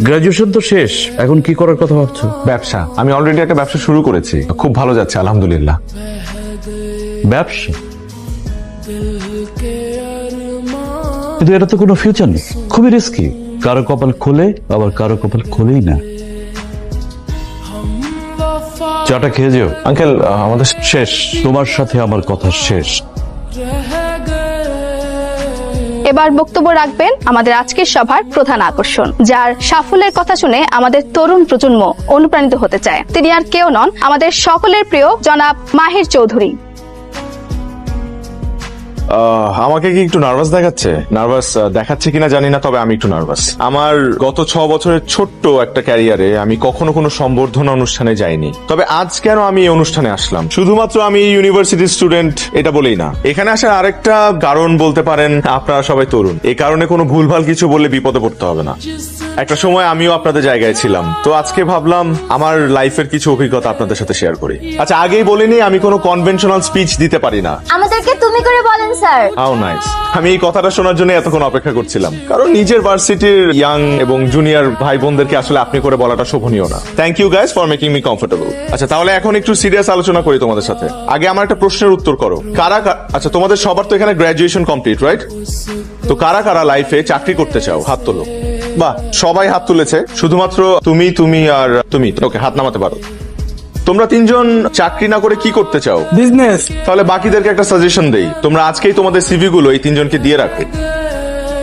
Graduation তো শেষ, এখন কি করার কথা ভাবছো? ব্যবসা। আমি অলরেডি একটা ব্যবসা শুরু করেছি, খুব ভালো যাচ্ছে আলহামদুলিল্লাহ। ব্যবসা? কিন্তু এটা তো কোনো ফিউচার নেই, খুবই রিস্কি। কারো কপাল খোলে, আবার কারো কপাল খোলেই না। চাটা খেয়ে যেও। আঙ্কেল আমাদের শেষ, তোমার সাথে আমার কথা শেষ। এবার বক্তব্য রাখবেন আমাদের আজকের সভার প্রধান আকর্ষণ, যার সাফল্যের কথা শুনে আমাদের তরুণ প্রজন্ম অনুপ্রাণিত হতে চায়। তিনি আর কেউ নন, আমাদের সকলের প্রিয় জনাব মাহির চৌধুরী। আমাকে কি একটু নার্ভাস দেখাচ্ছে? নার্ভাস দেখাচ্ছে কিনা জানি না, তবে আমি একটু নার্ভাস। আমার গত 6 বছরের ছোট্ট একটা ক্যারিয়ারে আমি কখনো কোনো সম্বর্ধনা অনুষ্ঠানে যাইনি, তবে আজ কেন আমি এই অনুষ্ঠানে আসলাম? শুধুমাত্র আমি ইউনিভার্সিটির স্টুডেন্ট এটা বলেই না, এখানে আসার আরেকটা কারণ বলতে পারেন আপনারা সবাই তরুণ। এই কারণে কোনো ভুলভাল কিছু বললে বিপদে পড়তে হবে না। একটা সময় আমিও আপনাদের জায়গায় ছিলাম, তো আজকে ভাবলাম আমার লাইফের কিছু অভিজ্ঞতা আপনাদের সাথে শেয়ার করি। আচ্ছা, আগেই বলিনি আমি কোনো কনভেনশনাল স্পিচ দিতে পারি না। আমাদেরকে তুমি করে বলেন স্যার। How nice. আমি এই কথাটা শোনার জন্য এতক্ষণ অপেক্ষা করছিলাম, কারণ নিজের ভার্সিটির ইয়াং এবং জুনিয়র ভাই বোনদেরকে আসলে আপনি করে বলাটা শোভনীয় না। Thank you guys for making me comfortable. আচ্ছা, তাহলে এখন একটু সিরিয়াস আলোচনা করি তোমাদের সাথে। আগে আমার একটা প্রশ্নের উত্তর করো। আচ্ছা, তোমাদের সবার তো এখানে গ্রাজুয়েশন কমপ্লিট, রাইট? তো কারা কারা লাইফে চাকরি করতে চাও? হাত তোলো। বাহ, সবাই হাত তুলেছে, শুধুমাত্র তুমি আর তুমি। ওকে, হাত নামাতে পারো। তোমরা 3 জন চাকরি না করে কি করতে চাও? বিজনেস। তাহলে বাকিদেরকে একটা সাজেশন দেই, তোমরা আজকেই তোমাদের সিভি গুলো এই 3 জনকে দিয়ে রাখো,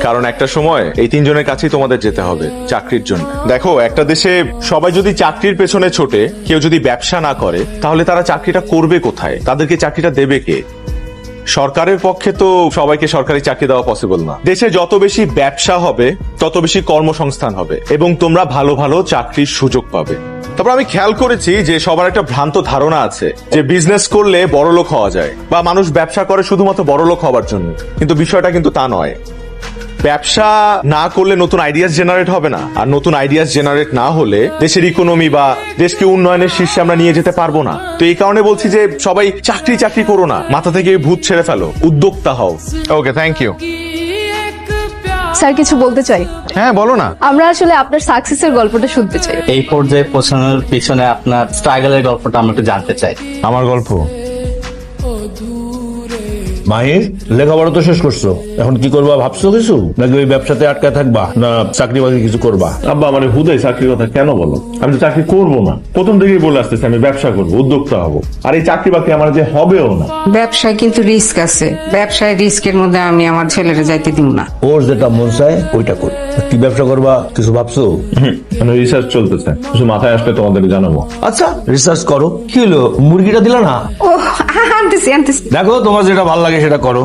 কারণ একটা সময় এই 3 জনের কাছেই তোমাদের যেতে হবে চাকরির জন্য। দেখো, একটা দেশে সবাই যদি চাকরির পেছনে ছোটে, কেউ যদি ব্যবসা না করে, তাহলে তারা চাকরিটা করবে কোথায়? তাদেরকে চাকরিটা দেবে কে? সরকারের পক্ষে তো সবাইকে সরকারি চাকরি দেওয়া পসিবল না। দেশে যত বেশি ব্যবসা হবে, তত বেশি কর্মসংস্থান হবে এবং তোমরা ভালো ভালো চাকরির সুযোগ পাবে। তারপর আমি খেয়াল করেছি যে সবার একটা ভ্রান্ত ধারণা আছে যে বিজনেস করলে বড়লোক হওয়া যায়, বা মানুষ ব্যবসা করে শুধুমাত্র বড়লোক হওয়ার জন্য, কিন্তু বিষয়টা কিন্তু তা নয়। ব্যবসা না করলে নতুন আইডিয়াস জেনারেট হবে না, আর নতুন আইডিয়াস জেনারেট না হলে দেশের ইকোনমি বা দেশকে উন্নয়নের শীর্ষে আমরা নিয়ে যেতে পারবো না। তো এই কারণে বলছি যে সবাই চাকরি করো না, মাথা থেকে ভূত ছেড়ে ফেলো, উদ্যোক্তা হও। ওকে, থ্যাংক ইউ। স্যার, কিছু বলতে চাই। হ্যাঁ, বলো না। আমরা আসলে আপনার সাকসেসের গল্পটা শুনতে চাই। এই পর্যায়ে পৌঁছানোর পিছনে আপনার স্ট্রাগলের গল্পটা আমরা একটু জানতে চাই। আমার গল্প? মাহির, লেখাপড়া তো শেষ করছো, এখন কি করবা ভাবছো কিছু? নাকি ওই ব্যবসাতে আটকায় থাকবা, না চাকরি বাকরি কিছু করবা? আব্বা, মানে হুদাই চাকরির কথা কেন বলো? আমি তো চাকরি করবো না, প্রথম থেকেই বলে আসতেছি আমি ব্যবসা করবো, উদ্যোক্তা হবো। আর এই চাকরি বাকরি আমার যে হবেও না। ব্যবসায় কিন্তু রিস্ক আছে, ব্যবসায় রিস্কের মধ্যে আমি আমার ছেলেরা যাইতে দিব না। ওর যেটা মন চায় ওইটা কর। কি ব্যবসা করবা কিছু ভাবছো? মানে রিসার্চ চলতেছে, কিছু মাথায় আসলে তোমাদের জানাবো। আচ্ছা, রিসার্চ করো। কি হলো, মুরগিটা দিলা না? ও আনতেছি। দেখো, তোমার যেটা ভালো লাগে সেটা করো।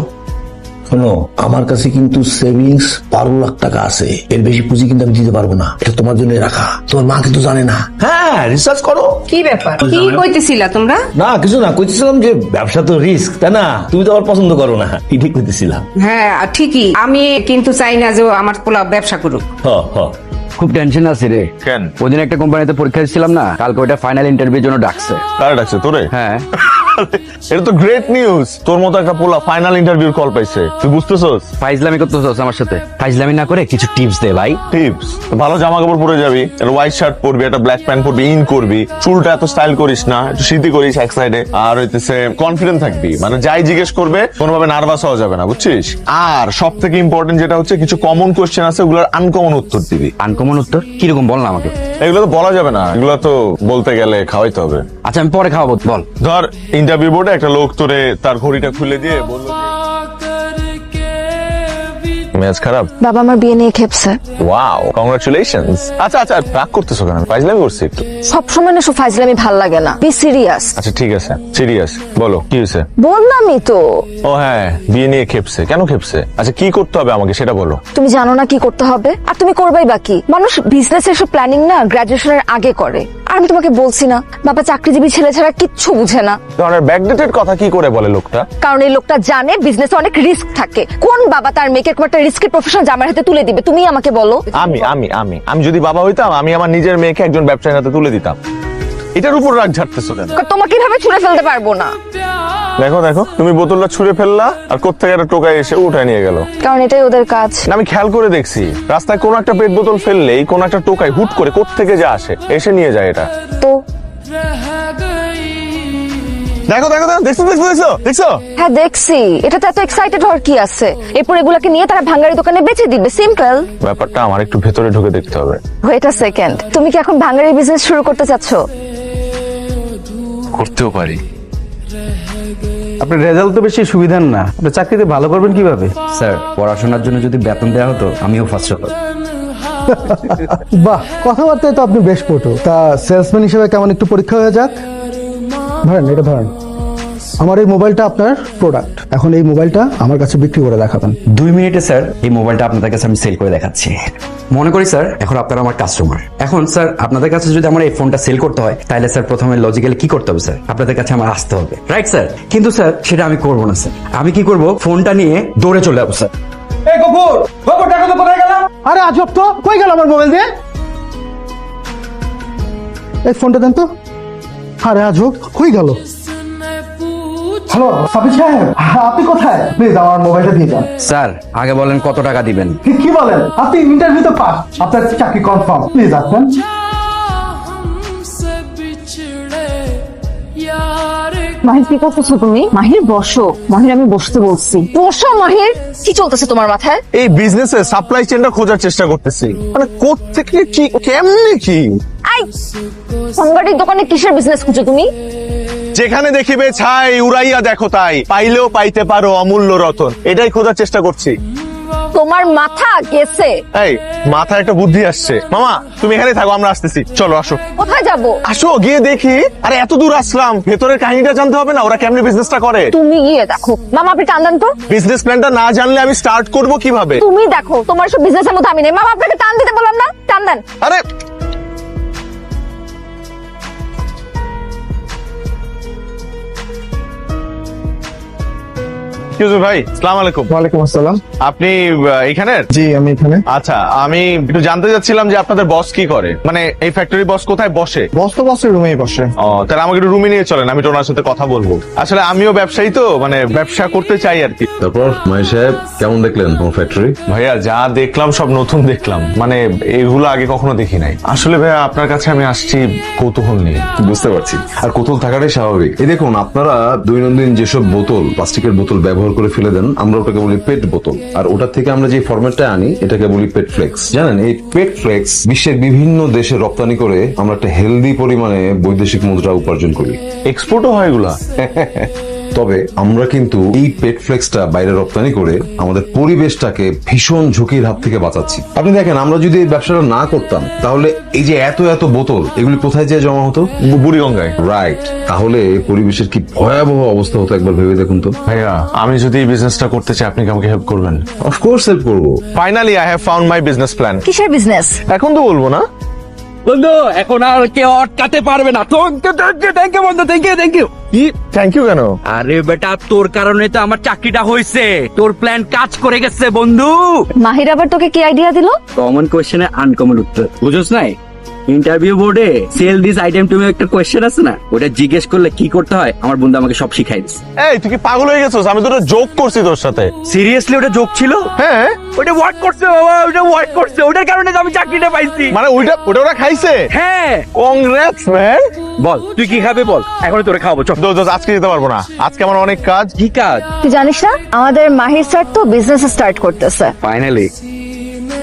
শোনো, আমার কাছে কিন্তু সেভিংস 12 লাখ টাকা আছে, এর বেশি পুঁজি কিন্তু আমি দিতে পারবো না। এটা তোমার জন্য রাখা, তোমার মা কিন্তু জানে না। হ্যাঁ, রিসার্চ করো। কি ব্যাপার, কি কইতেছিলা তোমরা? না, কিছু না, কইতেছিলাম যে ব্যবসা তো রিস্ক, তাই না? তুমি তো আবার পছন্দ করো না, ঠিক কইতেছিলাম। হ্যাঁ ঠিকই, আমি কিন্তু চাই না যে ও আমার পোলা ব্যবসা করুক। খুব টেনশন আছে রে। কেন? ওদিন একটা কোম্পানিতে পরীক্ষা দিচ্ছিলাম না, কালকে ওইটা ফাইনাল ইন্টারভিউর জন্য ডাকছে। কারা ডাকছে তোরে? হ্যাঁ। এটা তো গ্রেট নিউজ, তোর মতো একটা পোলা ফাইনাল ইন্টারভিউর কল পাইছে, তুই বুঝতেছস? ফাইজলামি করতেছস আমার সাথে? ফাইজলামি না করে কিছু টিপস দে ভাই। টিপস? ভালো জামা কাপড় পরে যাবি, একটা হোয়াইট শার্ট পরবি, একটা ব্ল্যাক প্যান্ট পরবি, ইন করবি, চুলটা এত স্টাইল করিস না, একটু সিদ্ধি করিস এক সাইডে, আর হইতেছে কনফিডেন্ট থাকবি, মানে যাই জিজ্ঞেস করবে কোনোভাবে নার্ভাস হওয়া যাবে না, বুঝছিস? আর সব থেকে ইম্পর্টেন্ট যেটা হচ্ছে, কিছু কমন কোশ্চেন আছে, ওগুলোর আনকমন উত্তর দিবি। আনকমন উত্তর কিরকম বল না আমাকে। এগুলো তো বলা যাবে না, এগুলো তো বলতে গেলে খাওয়াইতে হবে। আচ্ছা, আমি পরে খাওয়াবো, বল। ধর, ইন্টারভিউ বোর্ডে একটা লোক তোরে তার ঘড়িটা খুলে দিয়ে বললো মেজাজ খারাপ। বাবা আমার বিয়ে নিয়ে খেপছে। Wow, congratulations. আচ্ছা আচ্ছা, রাগ করতেছো কেন? ফাইজলামি করছি একটু। সবসময় না শুধু ফাইজলামি ভাল লাগে না, বি সিরিয়াস। আচ্ছা ঠিক আছে, সিরিয়াস বলো, কি হয়েছে? বললামই তো। ও হ্যাঁ, বিয়ে নিয়ে খেপছে। কেন খেপছে? আচ্ছা, কি করতে হবে আমাকে সেটা বলো। তুমি জানো না কি করতে হবে, আর তুমি করবাই বাকি। মানুষ বিজনেসের সব প্ল্যানিং না গ্রাজুয়েশনের আগে করে। আর আমি তোমাকে বলছি না, বাবা চাকরিজীবী ছেলে ছাড়া কিচ্ছু বুঝে না। ধরনের ব্যাকডেটেড কথা কি করে বলে লোকটা? কারণ এই লোকটা জানে বিজনেসে অনেক রিস্ক থাকে। কোন বাবা তার মেয়েকে একটা রিস্কের প্রফেশন জামার হাতে তুলে দিবে? তুমি আমাকে বলো। আমি আমি আমি আমি যদি বাবা হইতাম, আমি আমার নিজের মেয়েকে একজন ব্যবসায়ীর হাতে তুলে দিতাম। এটার উপর রাগ ঝাড়তেছো কেন? তোমাকে এভাবে ছুঁড়ে ফেলতে পারবো না, দেখো দেখো, তুমি বোতলটা ছুঁড়ে ফেললা আর কোত্থেকে একটা টোকায় এসে উঠায় নিয়ে গেল। কারণ এটাই ওদের কাজ। না, আমি খেয়াল করে দেখছি রাস্তায় কোনো একটা পেট বোতল ফেললেই কোনো একটা টোকায় হুট করে কোত্থেকে যা আসে এসে নিয়ে যায় এটা। তো দেখো দেখো দেখো, দেখছো দেখছো দেখছো দেখছো? হ্যাঁ দেখছি, এটা তো এত এক্সাইটেড হওয়ার কি আছে? এরপর এগুলাকে নিয়ে তারা ভাঙ্গারি দোকানে বেচে দিবে, সিম্পল। ব্যাপারটা আমার একটু ভেতরে ঢুকে দেখতে হবে। ওয়েট আ সেকেন্ড, তুমি কি এখন ভাঙ্গারি বিজনেস শুরু করতে চাচ্ছ? করতেও পারি। আপনার রেজাল্ট তো বেশি সুবিধার না, আপনি চাকরিতে ভালো করবেন কিভাবে? স্যার পড়াশোনার জন্য যদি বেতন দেওয়া হতো আমিও ফার্স্ট হতাম। বাহ, কথাবার্তায় তো আপনি বেশ পটু। তা সেলসম্যান হিসেবে কেমন একটু পরীক্ষা হয়ে যাক। ধরেন, এটা ধরেন, আমার এই মোবাইলটা আপনার প্রোডাক্ট। এখন এই মোবাইলটা আমার কাছে বিক্রি করে দেখাবেন। 2 মিনিটে স্যার এই মোবাইলটা আপনাদের কাছে আমি সেল করে দেখাচ্ছি। মনে করি স্যার এখন আপনারা আমার কাস্টমার। এখন স্যার আপনাদের কাছে যদি আমার এই ফোনটা সেল করতে হয় তাহলে স্যার প্রথমে লজিক্যালি কি করতে হবে স্যার? আপনাদের কাছে আমার আসতে হবে, রাইট স্যার? কিন্তু স্যার সেটা আমি করবো না স্যার। আমি কি করব, ফোনটা নিয়ে দৌড়ে চলে যাবো স্যার। এই গফুর, গফুর, টাকা তো কোথায় গেল? আরে আজব তো, কই গেল আমার মোবাইল দিয়ে? এই ফোনটা দেন তো। আরে আজব, কই গেল? হ্যালো সাবির সাহেব, আপনি কোথায়? প্লিজ আমার মোবাইলটা দিয়ে যান। স্যার আগে বলেন কত টাকা দিবেন? কি বলেন? আপনি ইন্টারভিউতে পাস, আপনার চাকরি কনফার্ম। প্লিজ আসবেন। মাহির কি করতেছো তুমি? মাহির বসো। মাহির আমি বসতে বলছি, বসো মাহির। কি চলতেছে তোমার মাথায়? এই বিজনেসে সাপ্লাই চেনটা খোঁজার চেষ্টা করতেছি, মানে কোত্থেকে কি কেমনে কি। আই, ভাঙ্গারির দোকানে কিসের বিজনেস খুঁজো তুমি? যেখানে দেখিবে ছাই উড়াইয়া দেখো তাই, পাইলেও পাইতে পারো অমূল্য রতন, এটাই খোঁজার চেষ্টা করছি। তোমার মাথা গেছে। এই মাথায় একটা বুদ্ধি আসছে। মামা তুমি এখানে থাকো, আমরা আসতেছি, চলো আসো। কোথায় যাবো? আসো গিয়ে দেখি। আরে এত দূর আসলাম, ভেতরের কাহিনীটা জানতে হবে না, ওরা কেমনে বিজনেসটা করে। তুমি গিয়ে দেখো। মামা আপনি টান দেন তো। বিজনেস প্ল্যানটা না জানলে আমি স্টার্ট করব কিভাবে? তুমি দেখো, তোমার সব বিজনেসের মধ্যে আমি নেই। মামা আপনাকে টান দিতে বললাম না, টান দেন। আরে কিউজু ভাই, আসসালামু আলাইকুম। ওয়ালাইকুম আসসালাম। আপনি এখানের? জি আমি এখানে। আচ্ছা, আমি একটু জানতে চাচ্ছিলাম যে আপনাদের বস কি করে, মানে এই ফ্যাক্টরি বস কোথায় বসে? বস তো বসের রুমেই বসে। ও, তাহলে আমাকে একটু রুমে নিয়ে চলেন, আমি তো ওনার সাথে কথা বলবো। আসলে আমিও ব্যবসায়ী তো, মানে ব্যবসা করতে চাই আর কি। তারপর মাই সাহেব কেমন দেখলেন তোমার ফ্যাক্টরি? ভাইয়া যা দেখলাম সব নতুন দেখলাম, মানে এগুলো আগে কখনো দেখি নাই। আসলে ভাইয়া আপনার কাছে আমি আসছি কৌতূহল নিয়ে। বুঝতে পারছি, আর কৌতূহল থাকাটাই স্বাভাবিক। এই দেখুন, আপনারা দৈনন্দিন যেসব বোতল, প্লাস্টিকের বোতল ব্যবহার করে ফেলে দেন, আমরা ওটাকে বলি পেট বোতল। আর ওটা থেকে আমরা যে ফরম্যাটটা আনি এটাকে বলি পেট ফ্লেক্স। জানেন, এই পেট ফ্লেক্স বিশ্বের বিভিন্ন দেশে রপ্তানি করে আমরা একটা হেলদি পরিমাণে বৈদেশিক মুদ্রা উপার্জন করি। এক্সপোর্টও হয় এগুলা? তবে আমরা কিন্তু এই পেট ফ্লেক্সটা বাইরে রপ্তানি করে আমাদের পরিবেশটাকে ভীষণ ঝুঁকির হাত থেকে বাঁচাচ্ছি। আপনি দেখেন, আমরা যদি এই ব্যবসাটা না করতাম তাহলে এই যে এত এত বোতল, এগুলি কোথায় যেয়ে জমা হতো? বুড়িগঙ্গায়। রাইট। তাহলে পরিবেশের কি ভয়াবহ অবস্থা হতো একবার ভেবে দেখুন তো। ভাইয়া আমি যদি এই বিজনেসটা করতে চাই, আপনি কি আমাকে হেল্প করবেন? অফকোর্স হেল্প করবো। Finally I have found my business plan. কিসের বিজনেস? এখন তো বলবো না। বন্ধু এখন আর কেউ আটকাতে পারবে না। থ্যাংক ইউ বন্ধু, থ্যাংক ইউ। কি থ্যাংক ইউ কেন? আরে বেটা তোর কারণে তো আমার চাকরিটা হয়েছে, তোর প্ল্যান কাজ করে গেছে বন্ধু। মাহির আবার তোকে কি আইডিয়া দিল? কমন কোয়েশ্চেনে আনকমন উত্তর, বুঝোস নাই? ইন্টারভিউ বোর্ডে সেল দিস আইটেম টু একটা কোয়েশ্চেন আছে না, ওটা জিজ্ঞেস করলে কি করতে হয় আমার বন্ধু আমাকে সব শিখাই দিচ্ছে। এই তুই কি পাগল হয়ে গেছিস? আমি তো জোক করছি তোর সাথে। সিরিয়াসলি ওটা জোক ছিল? হ্যাঁ, ওটা ওয়ার্ক করছে বাবা, ওটা ওয়ার্ক করছে, ওটার কারণে তো আমি চাকরিটা পাইছি। মানে ওটা ওরা খাইছে? হ্যাঁ। Congrats man. বল তুই কি খাবে বল, এখন তোরে খাওয়াবো। চল। দোস্ত আজকে যেতে পারবো না, আজকে আমার অনেক কাজ। কি কাজ? তুই জানিস না আমাদের মাহির স্যার তো বিজনেস স্টার্ট করতেছে। ফাইনালি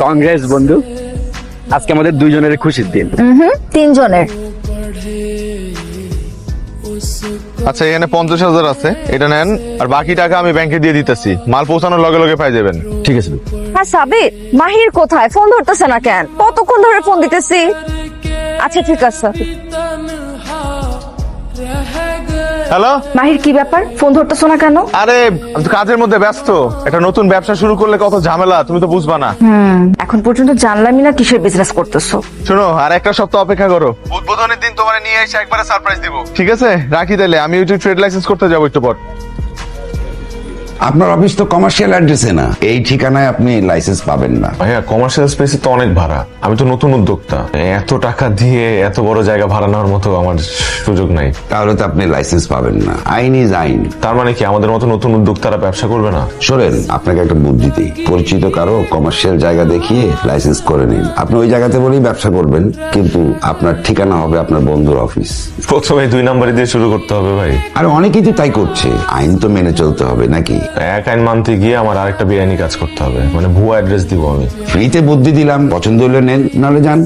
কংগ্রেস বন্ধু, আজকে আমাদের দুইজনের খুশির দিন। 3 জনের। আচ্ছা এখানে 50,000 আছে, এটা নেন, আর বাকি টাকা আমি ব্যাংকে দিয়ে দিতেছি, মাল পৌঁছানোর লগে লগে পাই যাবেন। ঠিক আছে। হ্যাঁ সাবির, মাহির কোথায়? ফোন ধরতেছে না কেন? কতক্ষণ ধরে ফোন দিতেছি। আচ্ছা ঠিক আছে। হ্যালো মাহির কি ব্যাপার, ফোন ধরতেছো না কেন? আরে আমি তো কাজের মধ্যে ব্যস্ত, একটা নতুন ব্যবসা শুরু করলে কত ঝামেলা, তুমি তো বুঝবা না। এখন পর্যন্ত জানলামই না কিসের বিজনেস করতেছো। শোনো, আর একটা সপ্তাহ অপেক্ষা করো, উদ্বোধনের দিন তোমার নিয়ে এসে একবারে সারপ্রাইজ দিব। ঠিক আছে রাখি তাহলে, আমি ওই ট্রেড লাইসেন্স করতে যাবো একটু পর। আপনার অফিস তো কমার্শিয়াল অ্যাড্রেসে না, এই ঠিকানায় আপনি লাইসেন্স পাবেন না। ভাইয়া কমার্শিয়াল স্পেসে তো অনেক ভাড়া, আমি তো নতুন উদ্যোক্তা, এত টাকা দিয়ে এত বড় জায়গা ভাড়া নেওয়ার মতো আমার সুযোগ নাই। তাহলে তো আপনি লাইসেন্স পাবেন না। আইন ইজ আইন। তার মানে কি আমাদের মতো নতুন উদ্যোক্তারা ব্যবসা করবে না? শোনেন, আপনাকে একটা বুদ্ধি দিই, পরিচিত কারো কমার্শিয়াল জায়গা দেখিয়ে লাইসেন্স করে নিন। আপনি ওই জায়গাতে বলেই ব্যবসা করবেন, কিন্তু আপনার ঠিকানা হবে আপনার বন্ধুর অফিস। প্রথমে 2 নম্বরে দিয়ে শুরু করতে হবে ভাই। আর অনেকেই তো তাই করছে। আইন তো মেনে চলতে হবে নাকি? এক আইন মানতে গিয়ে আমার আরেকটা বেআইনি কাজ করতে হবে, মানে ভুয়া অ্যাড্রেস দিব আমি। ফ্রিতে বুদ্ধি দিলাম, পছন্দ হলে নেন, নাহলে যান।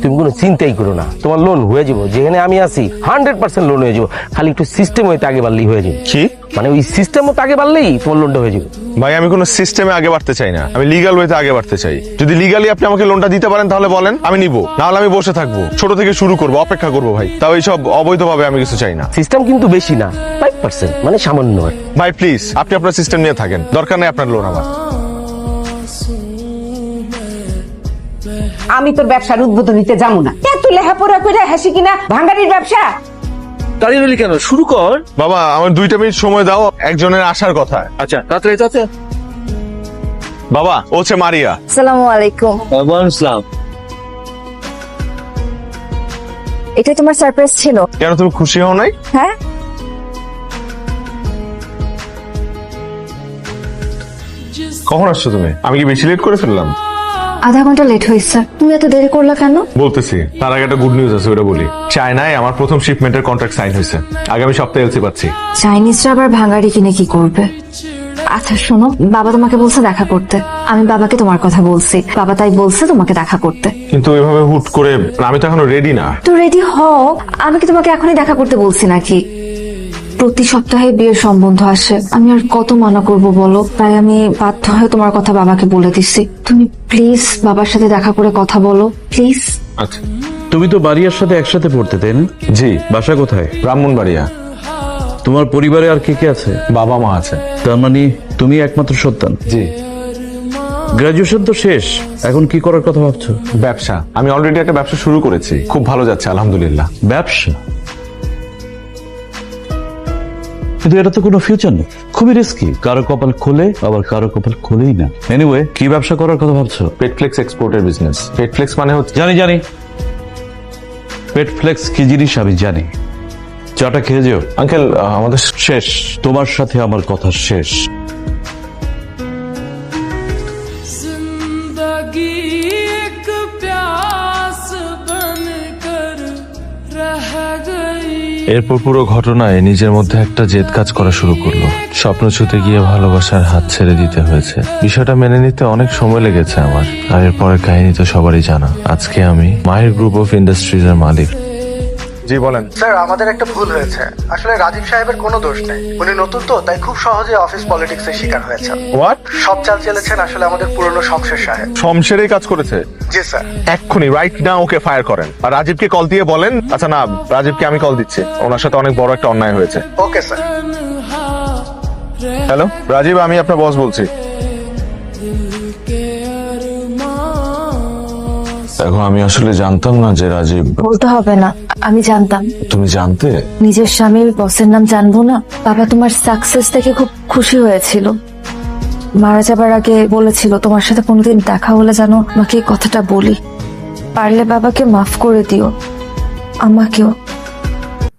তুমি কোনো চিন্তাই করো না, তোমার লোন হয়ে যাবো। যেখানে আমি আছি 100% লোন হয়ে যাবো, খালি একটু সিস্টেম হইতে আগে বাড়লেই হয়ে যাবে। কি মানে ওই সিস্টেম মতো আগে বাড়লেই তোমার লোনটা হয়ে যাবে। ভাই আমি কোনো সিস্টেমে আগে বাড়তে চাই না, আমি লিগ্যাল ওয়েতে আগে বাড়তে চাই। যদি লিগ্যালি আপনি আমাকে লোনটা দিতে পারেন তাহলে বলেন, আমি নিব, নাহলে আমি বসে থাকবো, ছোট থেকে শুরু করবো, অপেক্ষা করবো ভাই। তাও এইসব অবৈধভাবে আমি কিছু চাই না। সিস্টেম কিন্তু বেশি না, 5%, মানে সামান্য। ভাই প্লিজ আপনি আপনার সিস্টেম নিয়ে থাকেন, দরকার নেই আপনার লোন আমার। আমি তোর ব্যবসার উদ্বোধন নিতে যাবো না। এত লেখাপড়া করে হাসি কিনা ভাঙ্গারির ব্যবসা। দাঁড়িয়ে রইলি কেন, শুরু কর। বাবা আমার 2 মিনিট সময় দাও, একজনের আসার কথা। আচ্ছা তাড়াতাড়ি তাড়াতাড়ি। বাবা ও হচ্ছে মারিয়া। আসসালামু আলাইকুম। ইসলাম। এটাই তোমার সারপ্রাইজ ছিল? কেন তুমি খুশি হও নাই? হ্যাঁ। কখন আসছো তুমি? আমি কি বেশি লেট করে ফেললাম? আধা ঘন্টা লেট হয়েছে। তুমি এত দেরি করলা কেন? বলতেছি, তার আগে একটা গুড নিউজ আছে, ওটা বলি। চায়নায় আমার প্রথম শিপমেন্টের কন্ট্রাক্ট সাইন হয়েছে, আগামী সপ্তাহে এলসি পাচ্ছি। চাইনিজরা আবার ভাঙাড়ি কিনে কি করবে? আচ্ছা শোনো, বাবা তোমাকে বলছে দেখা করতে। আমি বাবাকে তোমার কথা বলছি, বাবা তাই বলছে তোমাকে দেখা করতে। কিন্তু এভাবে হুট করে, আমি তো এখনো রেডি না। তো রেডি হও, আমি কি তোমাকে এখনই দেখা করতে বলছি নাকি? প্রতি সপ্তাহে বিয়ের সম্বন্ধ আসে, আমি আর কত মানা করব বলো? তাই আমি বাধ্য হয়ে তোমার কথা বাবাকে বলে দিচ্ছি। তুমি প্লিজ বাবার সাথে দেখা করে কথা বলো, প্লিজ। আচ্ছা। তুমি তো বাড়িয়ার সাথে একসাথে পড়তে, তাই না? জি। বাসা কোথায়? ব্রাহ্মণবাড়িয়া। তোমার পরিবারে আর কে কে আছে? বাবা মা আছে। তার মানে তুমি একমাত্র সন্তান? জি। গ্রাজুয়েশন তো শেষ, এখন কি করার কথা ভাবছো? ব্যবসা, আমি অলরেডি একটা ব্যবসা শুরু করেছি, খুব ভালো যাচ্ছে আলহামদুলিল্লাহ। ব্যবসা? কিন্তু এটা তো কোনো ফিউচার নেই, খুবই রিস্কি। কারো কপাল খোলে, আবার কারো কপাল খোলেই না। এনিওয়ে, কি ব্যবসা করার কথা ভাবছো? পেটফ্লেক্স এক্সপোর্টের বিজনেস। পেটফ্লেক্স মানে হচ্ছে, জানি পেটফ্লেক্স কি জিনিস আমি জানি। চাটা খেয়ে যেও। আঙ্কেল আমাদের শেষ, তোমার সাথে আমার কথা শেষ। এরপর পুরো ঘটনায় নিজের মধ্যে একটা জেদ কাজ করা শুরু করলো। স্বপ্ন ছুঁতে গিয়ে ভালোবাসার হাত ছেড়ে দিতে হয়েছে। বিষয়টা মেনে নিতে অনেক সময় লেগেছে আমার। আর এরপরের কাহিনী তো সবারই জানা। আজকে আমি মাহির গ্রুপ অফ ইন্ডাস্ট্রিজ এর মালিক। জি বলেন। স্যার আমাদের একটা ভুল হয়েছে। আসলে রাজীব সাহেবের কোনো দোষ নেই, উনি নতুন তো, তাই খুব সহজে অফিস পলিটিক্সের শিকার হয়েছেন। হোয়াট? সব চাল চেলেছেন আসলে আমাদের পুরনো শমশের সাহেব। শমশেরই কাজ করেছে? জি স্যার। এক্ষুনি রাইট না ওকে ফায়ার করেন, আর রাজীবকে কল দিয়ে বলেন। আচ্ছা না, রাজীবকে আমি কল দিচ্ছি, ওনার সাথে অনেক বড় একটা অন্যায় হয়েছে। Okay sir. হ্যালো রাজীব, আমি আপনার বস বলছি। দেখো আমি আসলে জানতাম না যে রাজীব। বলতে হবে না, আমি জানতাম। তুমি জানতে? নিজের স্বামীর বসের নাম জানবো না? বাবা তোমার সাকসেস দেখে খুব খুশি হয়েছিল। মারা যাবার আগে বলেছিল তোমার সাথে কোনোদিন দেখা হলে যেন আমাকে এই কথাটা বলি। পারলে বাবাকে মাফ করে দিও, আমাকেও।